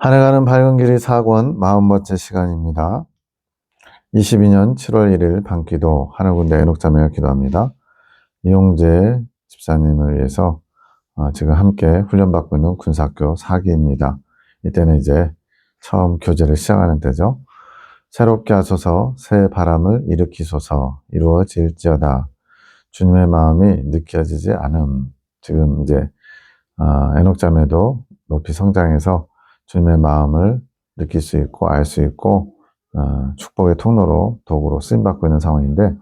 한 해가는 밝은 길이 4권 40번째 시간입니다. 22년 7월 1일 밤기도 하늘군대 애녹자매가 기도합니다. 이용재 집사님을 위해서 지금 함께 훈련받고 있는 군사학교 4기입니다. 이때는 이제 처음 교제를 시작하는 때죠. 새롭게 하소서 새 바람을 일으키소서 이루어질지어다. 주님의 마음이 느껴지지 않음. 지금 이제 애녹자매도 높이 성장해서 주님의 마음을 느낄 수 있고 알 수 있고 축복의 통로로 도구로 쓰임받고 있는 상황인데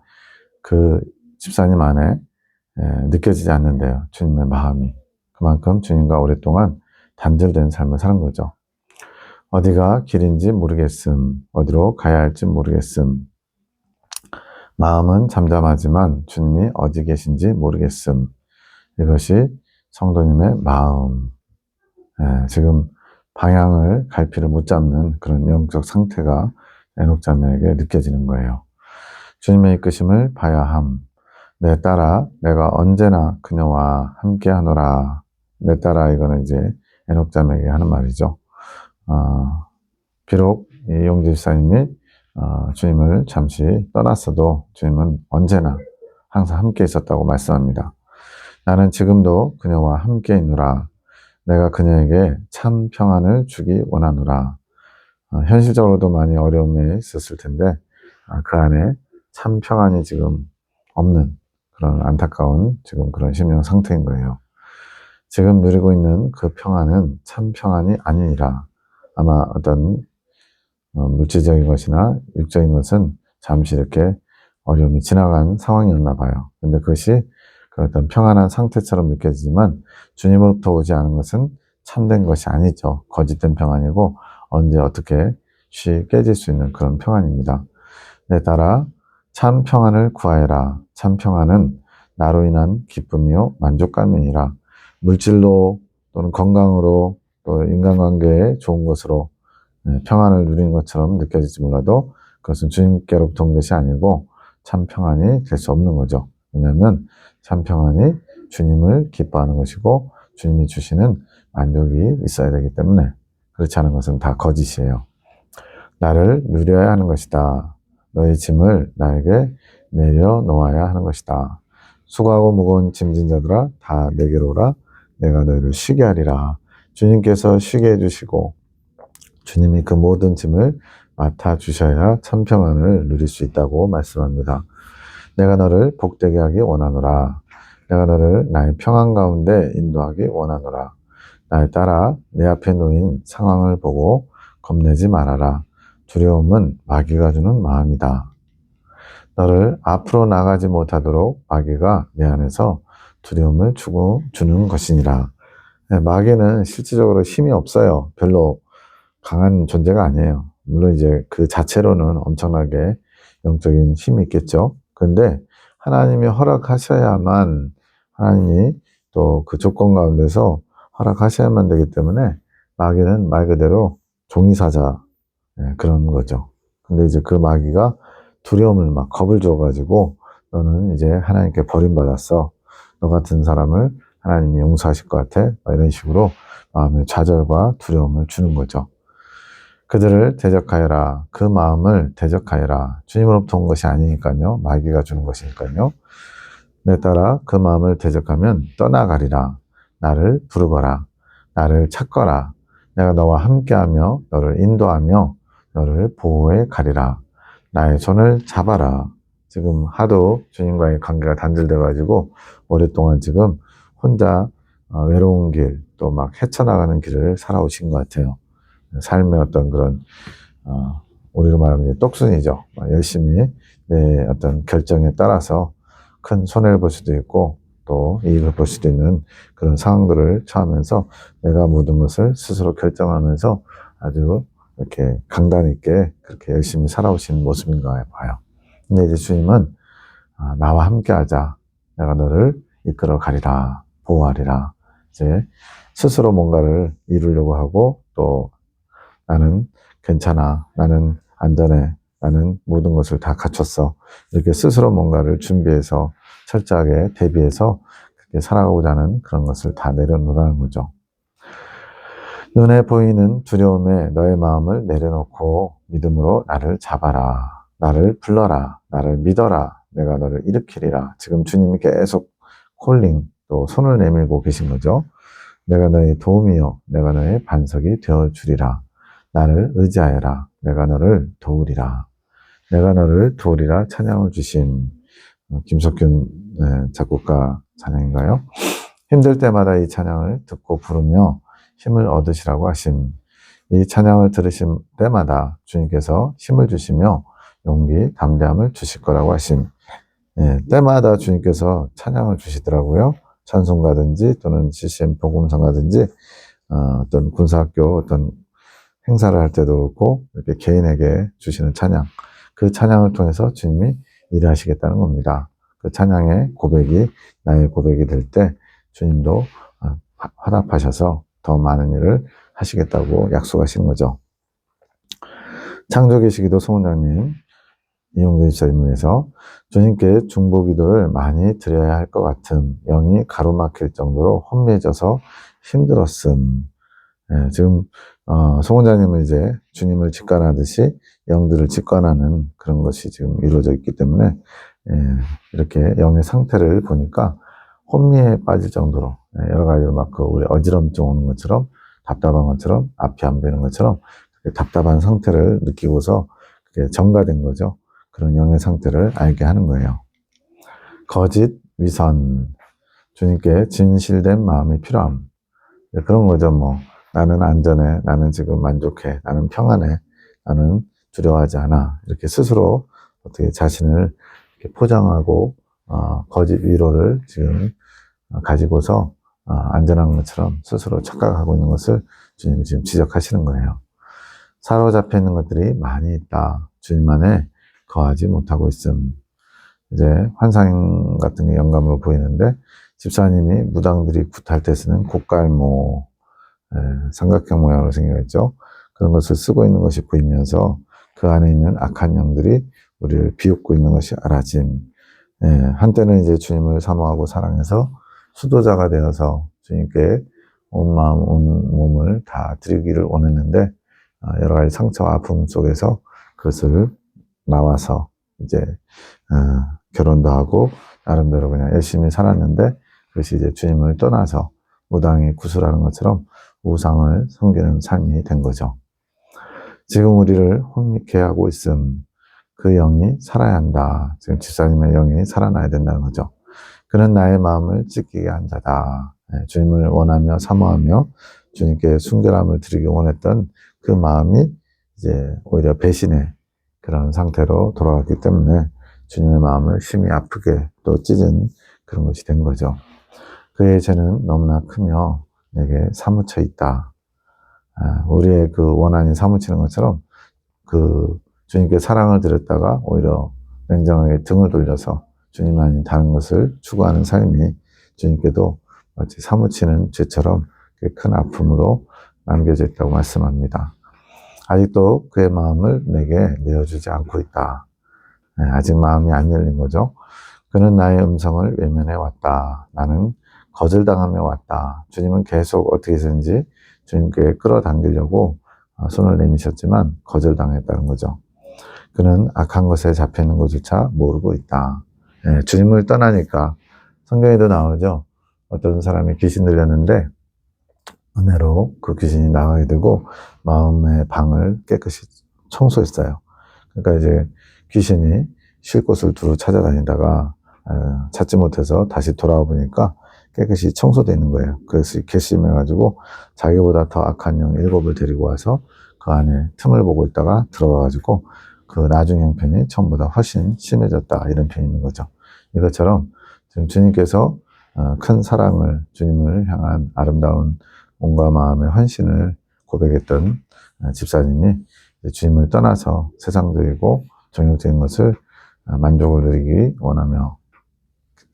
그 집사님 안에 느껴지지 않는데요. 주님의 마음이. 그만큼 주님과 오랫동안 단절된 삶을 사는 거죠. 어디가 길인지 모르겠음. 어디로 가야 할지 모르겠음. 마음은 잠잠하지만 주님이 어디 계신지 모르겠음. 이것이 성도님의 마음. 지금 방향을 갈피를 못 잡는 그런 영적 상태가 애녹자매에게 느껴지는 거예요. 주님의 이끄심을 봐야 함. 내 딸아 내가 언제나 그녀와 함께 하노라. 내 딸아 이거는 이제 애녹자매에게 하는 말이죠. 비록 이용재 집사님이 주님을 잠시 떠났어도 주님은 언제나 항상 함께 있었다고 말씀합니다. 나는 지금도 그녀와 함께 있노라. 내가 그녀에게 참 평안을 주기 원하노라. 현실적으로도 많이 어려움이 있었을 텐데 그 안에 참 평안이 지금 없는 그런 안타까운 지금 그런 심령 상태인 거예요. 지금 누리고 있는 그 평안은 참 평안이 아니니라. 아마 어떤 물질적인 것이나 육적인 것은 잠시 이렇게 어려움이 지나간 상황이었나 봐요. 근데 그것이 어떤 평안한 상태처럼 느껴지지만 주님으로부터 오지 않은 것은 참된 것이 아니죠. 거짓된 평안이고 언제 어떻게 깨질 수 있는 그런 평안입니다. 내 딸아 참 평안을 구하여라. 참 평안은 나로 인한 기쁨이요 만족감이니라. 물질로 또는 건강으로 또 인간관계에 좋은 것으로 평안을 누리는 것처럼 느껴질지 몰라도 그것은 주님께로부터 온 것이 아니고 참 평안이 될 수 없는 거죠. 왜냐하면 참 평안이 주님을 기뻐하는 것이고 주님이 주시는 만족이 있어야 되기 때문에 그렇지 않은 것은 다 거짓이에요. 나를 누려야 하는 것이다. 너의 짐을 나에게 내려놓아야 하는 것이다. 수고하고 무거운 짐진 자들아 다 내게로 오라. 내가 너희를 쉬게 하리라. 주님께서 쉬게 해주시고 주님이 그 모든 짐을 맡아주셔야 참 평안을 누릴 수 있다고 말씀합니다. 내가 너를 복되게 하기 원하노라. 내가 너를 나의 평안 가운데 인도하기 원하노라. 나의 딸아 내 앞에 놓인 상황을 보고 겁내지 말아라. 두려움은 마귀가 주는 마음이다. 너를 앞으로 나가지 못하도록 마귀가 내 안에서 두려움을 주는 것이니라. 마귀는 실질적으로 힘이 없어요. 별로 강한 존재가 아니에요. 물론 이제 그 자체로는 엄청나게 영적인 힘이 있겠죠. 그런데 하나님이 허락하셔야만 하나님이 또 그 조건 가운데서 허락하셔야만 되기 때문에 마귀는 말 그대로 종이사자 그런 거죠. 근데 이제 그 마귀가 두려움을 막 겁을 줘가지고 너는 이제 하나님께 버림받았어. 너 같은 사람을 하나님이 용서하실 것 같아. 이런 식으로 마음에 좌절과 두려움을 주는 거죠. 그들을 대적하여라. 그 마음을 대적하여라. 주님으로부터 온 것이 아니니까요. 마귀가 주는 것이니까요. 내 딸아 그 마음을 대적하면 떠나가리라. 나를 부르거라. 나를 찾거라. 내가 너와 함께하며 너를 인도하며 너를 보호해 가리라. 나의 손을 잡아라. 지금 하도 주님과의 관계가 단절돼가지고 오랫동안 지금 혼자 외로운 길 또 막 헤쳐나가는 길을 살아오신 것 같아요. 삶의 어떤 그런 우리로 말하면 똑순이죠. 열심히 내 어떤 결정에 따라서 큰 손해를 볼 수도 있고 또 이익을 볼 수도 있는 그런 상황들을 처하면서 내가 모든 것을 스스로 결정하면서 아주 이렇게 강단 있게 그렇게 열심히 살아오신 모습인가 봐요. 근데 이제 주님은 나와 함께 하자. 내가 너를 이끌어 가리라. 보호하리라. 이제 스스로 뭔가를 이루려고 하고 또 나는 괜찮아. 나는 안전해. 나는 모든 것을 다 갖췄어. 이렇게 스스로 뭔가를 준비해서 철저하게 대비해서 그렇게 살아가고자 하는 그런 것을 다 내려놓으라는 거죠. 눈에 보이는 두려움에 너의 마음을 내려놓고 믿음으로 나를 잡아라. 나를 불러라. 나를 믿어라. 내가 너를 일으키리라. 지금 주님이 계속 콜링, 또 손을 내밀고 계신 거죠. 내가 너의 도움이요. 내가 너의 반석이 되어주리라. 나를 의지하여라. 내가 너를 도우리라. 내가 너를 도우리라 찬양을 주신 김석균 작곡가 찬양인가요? 힘들 때마다 이 찬양을 듣고 부르며 힘을 얻으시라고 하심. 이 찬양을 들으실 때마다 주님께서 힘을 주시며 용기, 담대함을 주실 거라고 하심. 때마다 주님께서 찬양을 주시더라고요. 찬송가든지 또는 CCM 복음성가든지 어떤 군사학교 어떤 행사를 할 때도 그렇고 이렇게 개인에게 주시는 찬양, 그 찬양을 통해서 주님이 일하시겠다는 겁니다. 그 찬양의 고백이 나의 고백이 될 때 주님도 화답하셔서 더 많은 일을 하시겠다고 약속하시는 거죠. 창조계시기도 소문장님 이용대 집사님에서 주님께 중보기도를 많이 드려야 할 것 같음, 영이 가로막힐 정도로 혼미해져서 힘들었음. 지금 소문장님은 이제 주님을 직관하듯이 영들을 직관하는 그런 것이 지금 이루어져 있기 때문에 이렇게 영의 상태를 보니까 혼미에 빠질 정도로 여러 가지로 막 우리 어지럼증 오는 것처럼 답답한 것처럼 앞이 안 보이는 것처럼 답답한 상태를 느끼고서 그게 정가된 거죠. 그런 영의 상태를 알게 하는 거예요. 거짓, 위선, 주님께 진실된 마음이 필요함. 그런 거죠. 뭐 나는 안전해, 나는 지금 만족해, 나는 평안해, 나는 두려워하지 않아. 이렇게 스스로 어떻게 자신을 이렇게 포장하고 거짓 위로를 지금 가지고서 안전한 것처럼 스스로 착각하고 있는 것을 주님이 지금 지적하시는 거예요. 사로잡혀 있는 것들이 많이 있다. 주님 안에 거하지 못하고 있음. 이제 환상 같은 게 영감으로 보이는데 집사님이 무당들이 굿할 때 쓰는 곶갈모, 삼각형 모양으로 생겨있죠. 그런 것을 쓰고 있는 것이 보이면서 그 안에 있는 악한 영들이 우리를 비웃고 있는 것이 알아짐. 한때는 이제 주님을 사모하고 사랑해서 수도자가 되어서 주님께 온 마음, 온 몸을 다 드리기를 원했는데 여러 가지 상처와 아픔 속에서 그것을 나와서 이제 결혼도 하고 나름대로 그냥 열심히 살았는데 그것이 이제 주님을 떠나서 무당이 구슬하는 것처럼 우상을 섬기는 삶이 된 거죠. 지금 우리를 혼미케 하고 있음. 그 영이 살아야 한다. 지금 집사님의 영이 살아나야 된다는 거죠. 그는 나의 마음을 찢기게 한 자다. 주님을 원하며 사모하며 주님께 순결함을 드리기 원했던 그 마음이 이제 오히려 배신의 그런 상태로 돌아갔기 때문에 주님의 마음을 심히 아프게 또 찢은 그런 것이 된 거죠. 그의 죄는 너무나 크며 내게 사무쳐 있다. 우리의 그 원한이 사무치는 것처럼 그 주님께 사랑을 드렸다가 오히려 냉정하게 등을 돌려서 주님 아닌 다른 것을 추구하는 삶이 주님께도 마치 사무치는 죄처럼 큰 아픔으로 남겨져 있다고 말씀합니다. 아직도 그의 마음을 내게 내어주지 않고 있다. 아직 마음이 안 열린 거죠. 그는 나의 음성을 외면해 왔다. 나는 거절당하며 왔다. 주님은 계속 어떻게 해서든지 주님께 끌어당기려고 손을 내미셨지만 거절당했다는 거죠. 그는 악한 것에 잡혀있는 것조차 모르고 있다. 주님을 떠나니까 성경에도 나오죠. 어떤 사람이 귀신 들렸는데 은혜로 그 귀신이 나가게 되고 마음의 방을 깨끗이 청소했어요. 그러니까 이제 귀신이 쉴 곳을 두루 찾아다니다가 찾지 못해서 다시 돌아와 보니까 깨끗이 청소되어 있는 거예요. 그래서 결심해가지고 자기보다 더 악한 영 7을 데리고 와서 그 안에 틈을 보고 있다가 들어와가지고 그 나중 형편이 처음보다 훨씬 심해졌다. 이런 표현이 있는 거죠. 이것처럼 지금 주님께서 큰 사랑을, 주님을 향한 아름다운 온과 마음의 헌신을 고백했던 집사님이 주님을 떠나서 세상적이고 정욕적인 것을 만족을 누리기 원하며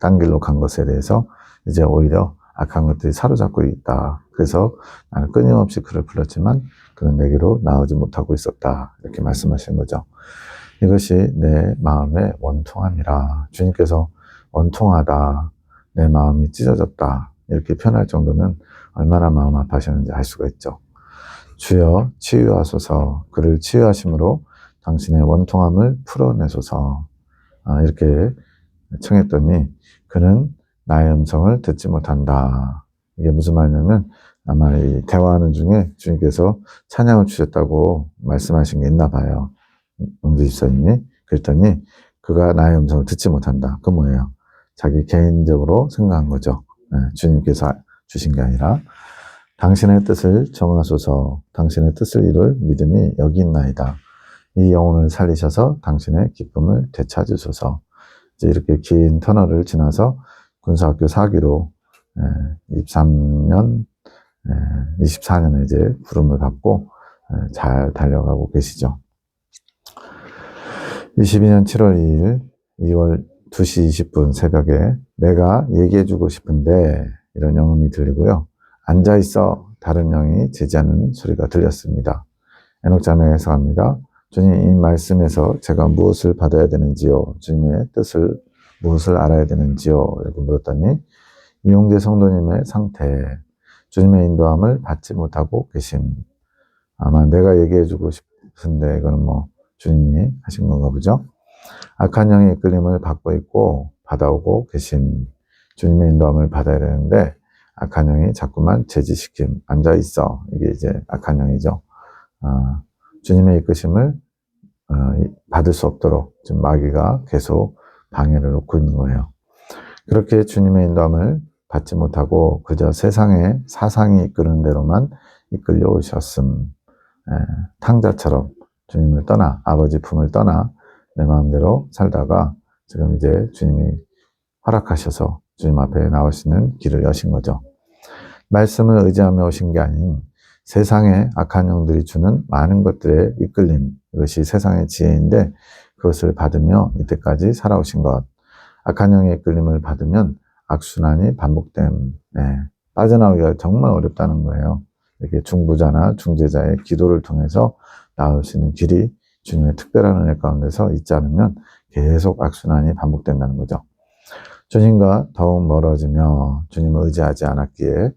딴 길로 간 것에 대해서 이제 오히려 악한 것들이 사로잡고 있다. 그래서 나는 끊임없이 그를 불렀지만 그는 내게로 나오지 못하고 있었다. 이렇게 말씀하신 거죠. 이것이 내 마음의 원통함이라. 주님께서 원통하다, 내 마음이 찢어졌다 이렇게 표현할 정도면 얼마나 마음 아파하셨는지 알 수가 있죠. 주여 치유하소서. 그를 치유하심으로 당신의 원통함을 풀어내소서. 이렇게 청했더니 그는 나의 음성을 듣지 못한다. 이게 무슨 말이냐면 아마 이 대화하는 중에 주님께서 찬양을 주셨다고 말씀하신 게 있나 봐요. 영재 집사님이. 그랬더니 그가 나의 음성을 듣지 못한다. 그 뭐예요? 자기 개인적으로 생각한 거죠. 주님께서 주신 게 아니라 당신의 뜻을 정하소서. 당신의 뜻을 이룰 믿음이 여기 있나이다. 이 영혼을 살리셔서 당신의 기쁨을 되찾으소서. 이제 이렇게 긴 터널을 지나서 군사학교 4기로 23년, 24년에 이제 부름을 받고 잘 달려가고 계시죠. 22년 7월 2일, 2월 2시 20분 새벽에 내가 얘기해주고 싶은데 이런 영음이 들리고요. 앉아있어 다른 영이 제지하는 소리가 들렸습니다. 에녹자매가 해석합니다. 주님, 이 말씀에서 제가 무엇을 받아야 되는지요? 주님의 뜻을 무엇을 알아야 되는지요? 이렇게 물었더니 이용재 성도님의 상태, 주님의 인도함을 받지 못하고 계심. 아마 내가 얘기해주고 싶은데 이거는 뭐 주님이 하신 건가 보죠. 악한 영의 이끌림을 받고 있고 받아오고 계신 주님의 인도함을 받아야 되는데 악한 영이 자꾸만 제지시킴, 앉아있어. 이게 이제 악한 영이죠. 주님의 이끄심을 받을 수 없도록 지금 마귀가 계속 방해를 놓고 있는 거예요. 그렇게 주님의 인도함을 받지 못하고 그저 세상의 사상이 이끄는 대로만 이끌려 오셨음. 탕자처럼 주님을 떠나, 아버지 품을 떠나 내 마음대로 살다가 지금 이제 주님이 허락하셔서 주님 앞에 나올 수 있는 길을 여신 거죠. 말씀을 의지하며 오신 게 아닌 세상의 악한 영들이 주는 많은 것들의 이끌림, 이것이 세상의 지혜인데 그것을 받으며 이때까지 살아오신 것. 악한 영의 이끌림을 받으면 악순환이 반복됨. 빠져나오기가 정말 어렵다는 거예요. 이렇게 중부자나 중재자의 기도를 통해서 나올 수 있는 길이 주님의 특별한 은혜 가운데서 있지 않으면 계속 악순환이 반복된다는 거죠. 주님과 더욱 멀어지며 주님을 의지하지 않았기에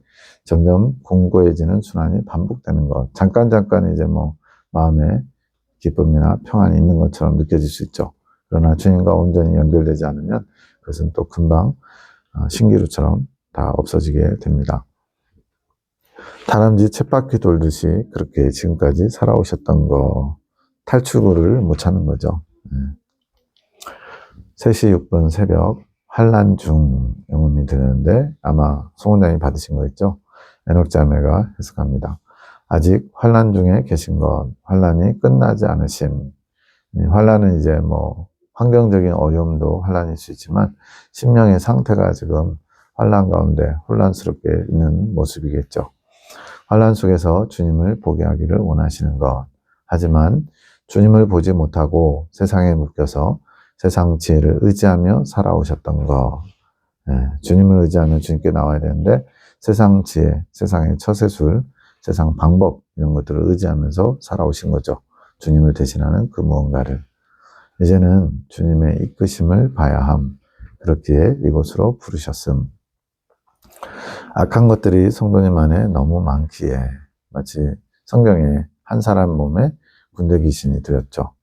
점점 공고해지는 순환이 반복되는 것. 잠깐 이제 뭐 마음에 기쁨이나 평안이 있는 것처럼 느껴질 수 있죠. 그러나 주님과 온전히 연결되지 않으면 그것은 또 금방 신기루처럼 다 없어지게 됩니다. 다람쥐 쳇바퀴 돌듯이 그렇게 지금까지 살아오셨던 거, 탈출구를 못 찾는 거죠. 3시 6분 새벽 환난 중 영음이 들리는데 아마 송원장이 받으신 거 있죠? 에녹자매가 해석합니다. 아직 환난 중에 계신 것, 환난이 끝나지 않으심. 환난은 이제 뭐 환경적인 어려움도 환난일 수 있지만 심령의 상태가 지금 환난 가운데 혼란스럽게 있는 모습이겠죠. 환난 속에서 주님을 보게 하기를 원하시는 것. 하지만 주님을 보지 못하고 세상에 묶여서 세상 지혜를 의지하며 살아오셨던 것. 주님을 의지하면 주님께 나와야 되는데 세상 지혜, 세상의 처세술, 세상 방법 이런 것들을 의지하면서 살아오신 거죠. 주님을 대신하는 그 무언가를. 이제는 주님의 이끄심을 봐야 함. 그렇기에 이곳으로 부르셨음. 악한 것들이 성도님 안에 너무 많기에 마치 성경에 한 사람 몸에 군대 귀신이 들였죠.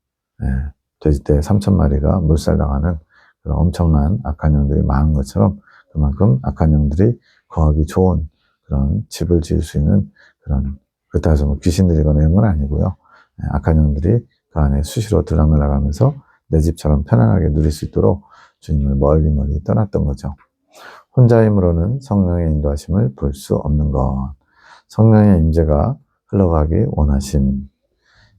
돼지떼 3,000마리가 물살당하는 그런 엄청난 악한 영들이 많은 것처럼 그만큼 악한 영들이 거하기 좋은 그런 집을 지을 수 있는 그런, 그렇다고 해서 뭐 귀신들이거나 이런 건 아니고요. 악한 영들이 그 안에 수시로 들락날락하면서 내 집처럼 편안하게 누릴 수 있도록 주님을 멀리 떠났던 거죠. 혼자 힘으로는 성령의 인도하심을 볼 수 없는 것. 성령의 임재가 흘러가기 원하심.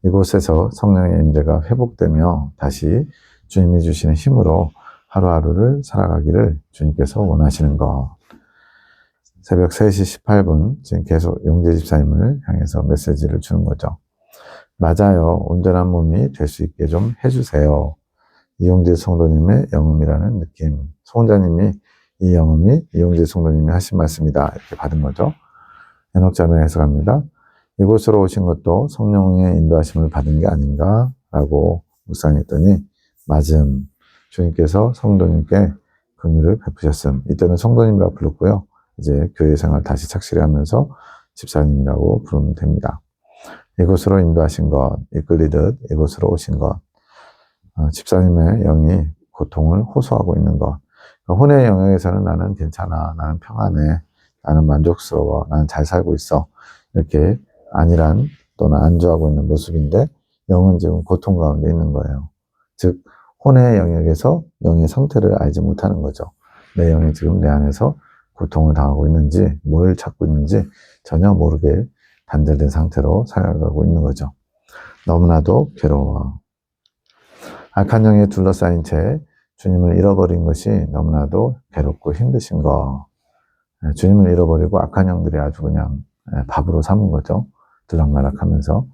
이곳에서 성령의 임재가 회복되며 다시 주님이 주시는 힘으로 하루하루를 살아가기를 주님께서 원하시는 것. 새벽 3시 18분 지금 계속 용재 집사님을 향해서 메시지를 주는 거죠. 맞아요. 온전한 몸이 될 수 있게 좀 해주세요. 이용재 성도님의 영음이라는 느낌. 송원자님이 이 영음이 이용재 성도님이 하신 말씀이다. 이렇게 받은 거죠. 에녹자매 해석합니다. 이곳으로 오신 것도 성령의 인도하심을 받은 게 아닌가? 라고 묵상했더니 맞음. 주님께서 성도님께 긍휼을 베푸셨음. 이때는 성도님이라고 불렀고요. 이제 교회 생활 다시 착실히 하면서 집사님이라고 부르면 됩니다. 이곳으로 인도하신 것, 이끌리듯 이곳으로 오신 것, 집사님의 영이 고통을 호소하고 있는 것. 혼의 영역에서는 나는 괜찮아, 나는 평안해, 나는 만족스러워, 나는 잘 살고 있어, 이렇게 안일한 또는 안주하고 있는 모습인데 영은 지금 고통 가운데 있는 거예요. 즉 혼의 영역에서 영의 상태를 알지 못하는 거죠. 내 영이 지금 내 안에서 고통을 당하고 있는지 뭘 찾고 있는지 전혀 모르게 단절된 상태로 살아가고 있는 거죠. 너무나도 괴로워. 악한 영에 둘러싸인 채 주님을 잃어버린 것이 너무나도 괴롭고 힘드신 거. 주님을 잃어버리고 악한 영들이 아주 그냥 밥으로 삼은 거죠. 들락날락하면서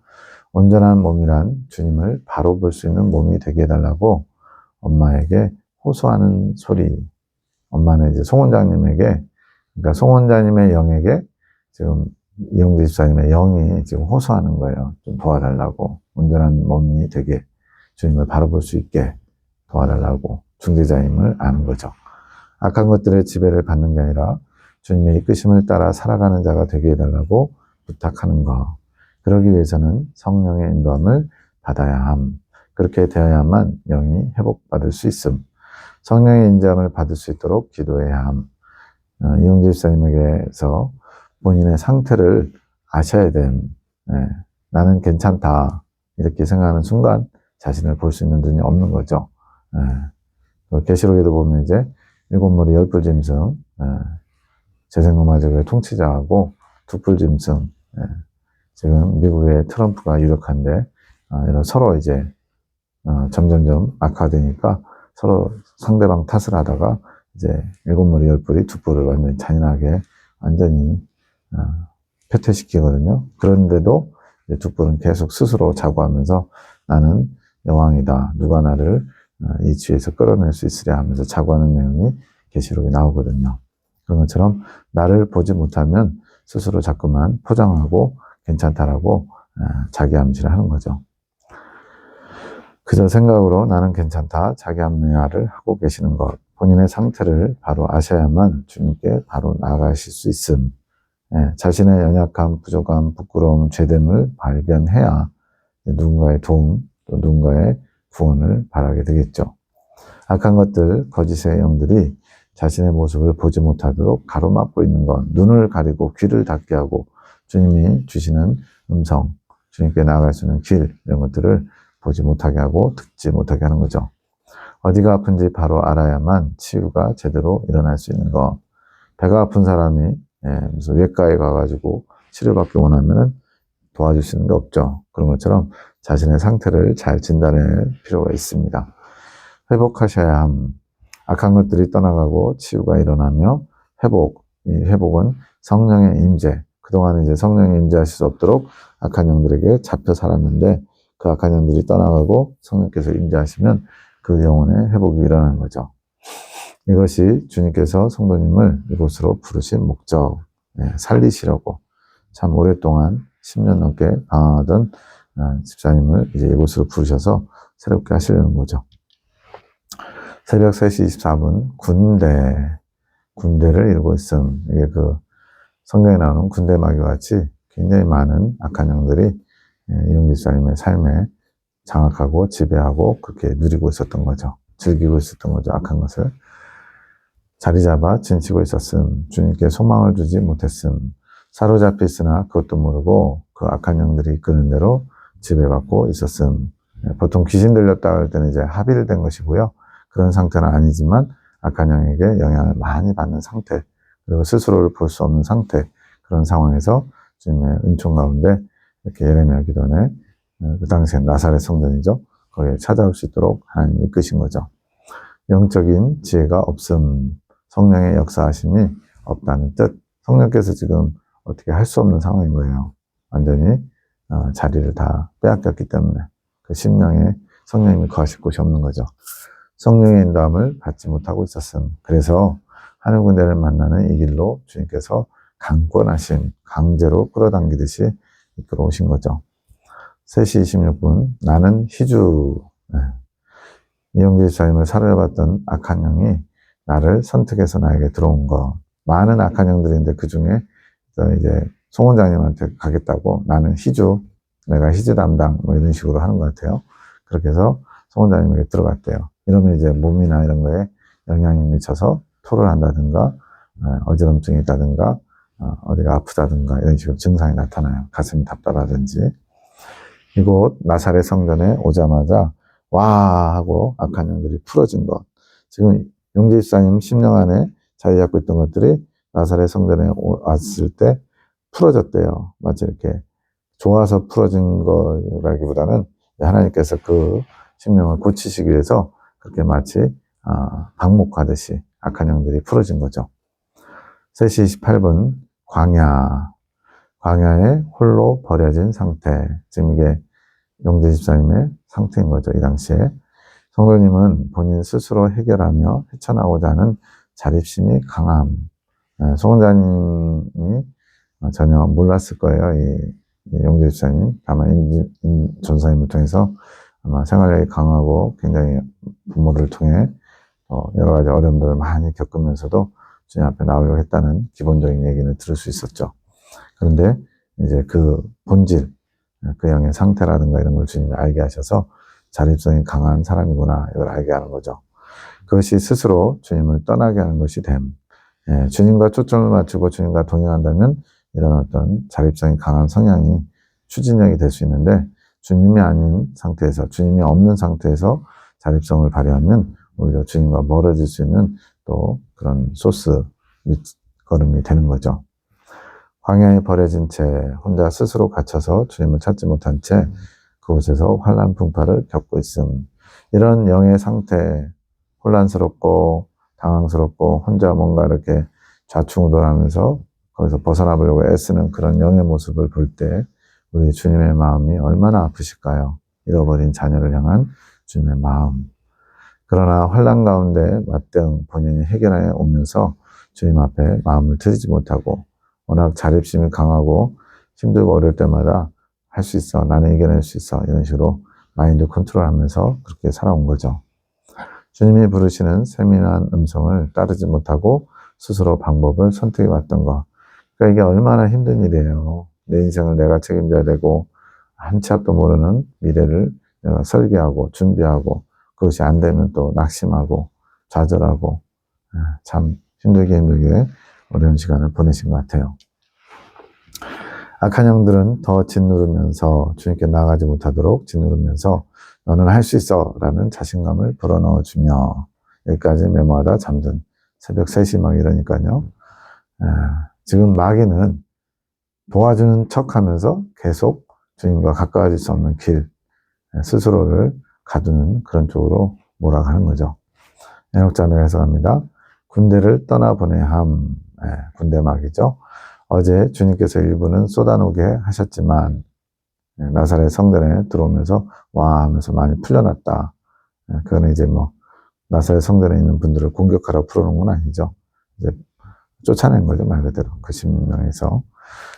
온전한 몸이란 주님을 바로 볼 수 있는 몸이 되게 해달라고 엄마에게 호소하는 소리. 엄마는 이제 송 원장님에게, 그러니까 송 원장님의 영에게 지금 이용재 집사님의 영이 지금 호소하는 거예요. 좀 도와달라고. 온전한 몸이 되게 주님을 바로 볼 수 있게 도와달라고 중재자임을 아는 거죠. 악한 것들의 지배를 받는 게 아니라 주님의 이끄심을 따라 살아가는 자가 되게 해달라고 부탁하는 거. 그러기 위해서는 성령의 인도함을 받아야 함. 그렇게 되어야만 영이 회복받을 수 있음. 성령의 인도함을 받을 수 있도록 기도해야 함. 이용재 집사님에게서 본인의 상태를 아셔야 됨. 나는 괜찮다. 이렇게 생각하는 순간 자신을 볼 수 있는 눈이 없는 거죠. 계시록에도 보면 이제 일곱 머리 열뿔 짐승, 재생음악의 통치자하고 두뿔 짐승, 지금 미국의 트럼프가 유력한데 이런 서로 이제 점점점 악화되니까 서로 상대방 탓을 하다가 이제 일곱 머리 열뿔이 두 뿔을 완전히 잔인하게 완전히 패퇴시키거든요. 그런데도 이제 두 뿔은 계속 스스로 자고하면서 나는 여왕이다. 누가 나를 이 지위에서 끌어낼 수 있으랴 하면서 자고하는 내용이 계시록에 나오거든요. 그런 것처럼 나를 보지 못하면 스스로 자꾸만 포장하고 괜찮다라고 자기 암시를 하는 거죠. 그저 생각으로 나는 괜찮다, 자기 합리화를 하고 계시는 것. 본인의 상태를 바로 아셔야만 주님께 바로 나아가실 수 있음. 자신의 연약함, 부족함, 부끄러움, 죄됨을 발견해야 누군가의 도움, 또 누군가의 구원을 바라게 되겠죠. 악한 것들, 거짓의 영들이 자신의 모습을 보지 못하도록 가로막고 있는 것, 눈을 가리고 귀를 닫게 하고 주님이 주시는 음성, 주님께 나아갈 수 있는 길, 이런 것들을 보지 못하게 하고 듣지 못하게 하는 거죠. 어디가 아픈지 바로 알아야만 치유가 제대로 일어날 수 있는 것. 배가 아픈 사람이 무슨 외과에 가가지고 치료받기 원하면은 도와줄 수 있는 게 없죠. 그런 것처럼 자신의 상태를 잘 진단할 필요가 있습니다. 회복하셔야 함. 악한 것들이 떠나가고 치유가 일어나며 이 회복은 성령의 임재. 그동안 이제 성령이 임재하실 수 없도록 악한 영들에게 잡혀 살았는데 그 악한 영들이 떠나가고 성령께서 임재하시면 그 영혼의 회복이 일어나는 거죠. 이것이 주님께서 성도님을 이곳으로 부르신 목적, 살리시려고 참 오랫동안 10년 넘게 방황하던 집사님을 이제 이곳으로 부르셔서 새롭게 하시려는 거죠. 새벽 3시 24분 군대를 이루고 있음. 이게 그 성경에 나오는 군대 마귀와 같이 굉장히 많은 악한 영들이 이용재 집사님의 삶에 장악하고 지배하고 그렇게 누리고 있었던 거죠. 즐기고 있었던 거죠. 악한 것을. 자리 잡아 진치고 있었음. 주님께 소망을 주지 못했음. 사로잡혀 있으나 그것도 모르고 그 악한 영들이 이끄는 대로 지배받고 있었음. 보통 귀신 들렸다 할 때는 이제 합의를 된 것이고요. 그런 상태는 아니지만 악한 영에게 영향을 많이 받는 상태, 그리고 스스로를 볼 수 없는 상태, 그런 상황에서 주님의 은총 가운데 이렇게 예레미야 기도원에 그 당시에 나사렛 성전이죠. 거기에 찾아올 수 있도록 하나님이 이끄신 거죠. 영적인 지혜가 없음, 성령의 역사하심이 없다는 뜻. 성령께서 지금 어떻게 할 수 없는 상황인 거예요. 완전히 자리를 다 빼앗겼기 때문에 그 심령에 성령님이 거하실 곳이 없는 거죠. 성령의 인도함을 받지 못하고 있었음. 그래서 하늘 군대를 만나는 이 길로 주님께서 강권하신, 강제로 끌어당기듯이 이끌어 오신 거죠. 3시 26분 나는 희주. 이용재 집사님을 사로잡았던 악한 영이 나를 선택해서 나에게 들어온 거. 많은 악한 영들인데 그 중에 이제 송 원장님한테 가겠다고 나는 희주, 내가 희재 담당, 뭐 이런 식으로 하는 것 같아요. 그렇게 해서 송 원장님에게 들어갔대요. 이러면 이제 몸이나 이런 거에 영향이 미쳐서 토를 한다든가, 어지럼증이 있다든가, 어디가 아프다든가 이런 식으로 증상이 나타나요. 가슴이 답답하든지. 이곳 나사렛 성전에 오자마자 와 하고 악한 영들이 풀어진 것. 지금 용재 집사님 심령 안에 자리 잡고 있던 것들이 나사렛 성전에 왔을 때 풀어졌대요. 마치 이렇게 좋아서 풀어진 거라기보다는 하나님께서 그 심령을 고치시기 위해서 그렇게 마치 방목하듯이 악한 영들이 풀어진 거죠. 3시 28분 광야에 홀로 버려진 상태. 지금 이게 용재 집사님의 상태인 거죠. 이 당시에. 성도님은 본인 스스로 해결하며 헤쳐나오자 하는 자립심이 강함. 송 원장님이 전혀 몰랐을 거예요. 이 용재 집사님. 다만 전사님을 통해서 아마 생활력이 강하고 굉장히 부모를 통해 여러 가지 어려움들을 많이 겪으면서도 주님 앞에 나오려고 했다는 기본적인 얘기는 들을 수 있었죠. 그런데 이제 그 본질, 그 영의 상태라든가 이런 걸 주님이 알게 하셔서 자립성이 강한 사람이구나 이걸 알게 하는 거죠. 그것이 스스로 주님을 떠나게 하는 것이 됨. 주님과 초점을 맞추고 주님과 동행한다면 이런 어떤 자립성이 강한 성향이 추진력이 될 수 있는데 주님이 아닌 상태에서, 주님이 없는 상태에서 자립성을 발휘하면 오히려 주님과 멀어질 수 있는 또 그런 소스 밑거름이 되는 거죠. 광야에 버려진 채 혼자 스스로 갇혀서 주님을 찾지 못한 채 그곳에서 환난 풍파를 겪고 있음. 이런 영의 상태, 혼란스럽고 당황스럽고 혼자 뭔가 이렇게 좌충우돌하면서 거기서 벗어나보려고 애쓰는 그런 영의 모습을 볼 때 우리 주님의 마음이 얼마나 아프실까요? 잃어버린 자녀를 향한 주님의 마음. 그러나 환난 가운데 맞대응 본인이 해결해 오면서 주님 앞에 마음을 트이지 못하고 워낙 자립심이 강하고 힘들고 어려울 때마다 할 수 있어. 나는 이겨낼 수 있어. 이런 식으로 마인드 컨트롤하면서 그렇게 살아온 거죠. 주님이 부르시는 세밀한 음성을 따르지 못하고 스스로 방법을 선택해 왔던 거. 그러니까 이게 얼마나 힘든 일이에요. 내 인생을 내가 책임져야 되고 한 치 앞도 모르는 미래를 내가 설계하고 준비하고 그것이 안 되면 또 낙심하고 좌절하고 참 힘들게 어려운 시간을 보내신 것 같아요. 악한 영들은 더 짓누르면서 주님께 나아가지 못하도록 짓누르면서 너는 할 수 있어 라는 자신감을 불어넣어주며 여기까지 메모하다 잠든 새벽 3시 막 이러니까요. 지금 마귀는 도와주는 척 하면서 계속 주님과 가까워질 수 없는 길, 스스로를 가두는 그런 쪽으로 몰아가는 거죠. 해석자매가 해석합니다. 군대를 떠나보내야 함. 군대 마귀죠. 어제 주님께서 일부는 쏟아놓게 하셨지만 나사렛 성전에 들어오면서 와 하면서 많이 풀려났다. 그거는 이제 뭐 나사렛 성전에 있는 분들을 공격하러 풀어놓은 건 아니죠. 이제 쫓아낸 거죠, 말 그대로. 그 심령에서.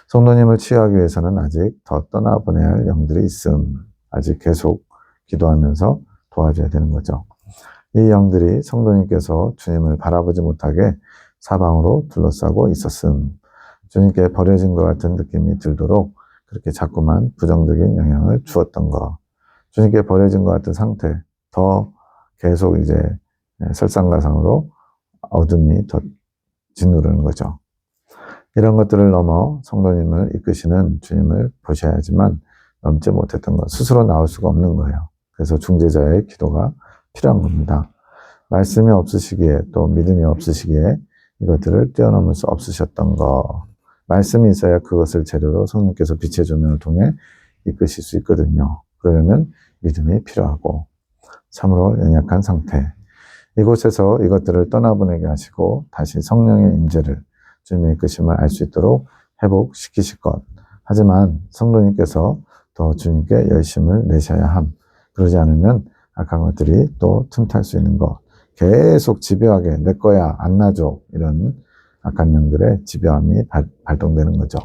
성도님을 치유하기 위해서는 아직 더 떠나보내야 할 영들이 있음. 아직 계속 기도하면서 도와줘야 되는 거죠. 이 영들이 성도님께서 주님을 바라보지 못하게 사방으로 둘러싸고 있었음. 주님께 버려진 것 같은 느낌이 들도록 그렇게 자꾸만 부정적인 영향을 주었던 거. 주님께 버려진 것 같은 상태. 더 계속 이제 설상가상으로 어둠이 더 짓누르는 거죠. 이런 것들을 넘어 성도님을 이끄시는 주님을 보셔야지만 넘지 못했던 것. 스스로 나올 수가 없는 거예요. 그래서 중재자의 기도가 필요한 겁니다. 말씀이 없으시기에 또 믿음이 없으시기에 이것들을 뛰어넘을 수 없으셨던 거. 말씀이 있어야 그것을 재료로 성령께서 빛의 조명을 통해 이끄실 수 있거든요. 그러려면 믿음이 필요하고 참으로 연약한 상태. 이곳에서 이것들을 떠나보내게 하시고 다시 성령의 임재를 주님의 이끄심을 알 수 있도록 회복시키실 것. 하지만 성도님께서 더 주님께 열심을 내셔야 함. 그러지 않으면 악한 것들이 또 틈탈 수 있는 것. 계속 집요하게 내 거야 안 놔줘 이런 악한 영들의 집요함이 발동되는 거죠.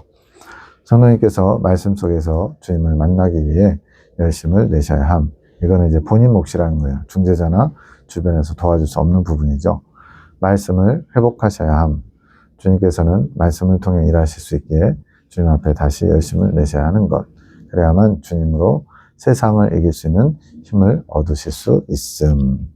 성도님께서 말씀 속에서 주님을 만나기 위해 열심을 내셔야 함. 이거는 이제 본인 몫이라는 거예요. 중재자나 주변에서 도와줄 수 없는 부분이죠. 말씀을 회복하셔야 함. 주님께서는 말씀을 통해 일하실 수 있기에 주님 앞에 다시 열심을 내셔야 하는 것. 그래야만 주님으로 세상을 이길 수 있는 힘을 얻으실 수 있음.